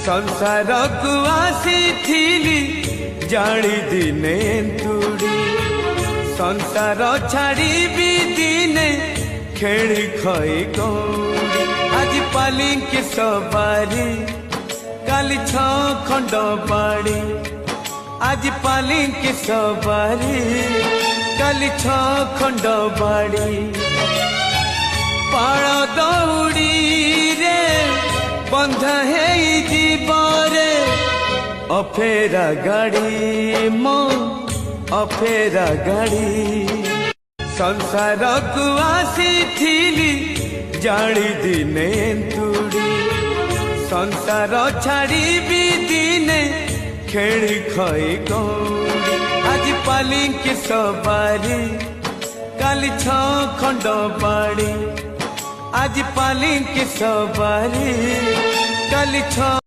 संसार को आसी थी जानी दिने तुड़ी संसार छाड़ी भी दिने खेड़ी खई गौरी आज पालिंकी सवारी काली छ खंड बाड़ी आज पालिंकी सवारी काली छ खंड बाड़ी पाड़ दौड़ी रे बंध है जीवरे अफेरा गाड़ी मो अफेरा गाड़ी संसार को आसी थी जानी दिने तुड़ी संसार छाड़ी भी दिने खेड़ी खई गौरी आज पालिंकी सवारी काली छ खंड बाड़ी आज पालिंकी सवारी काली छ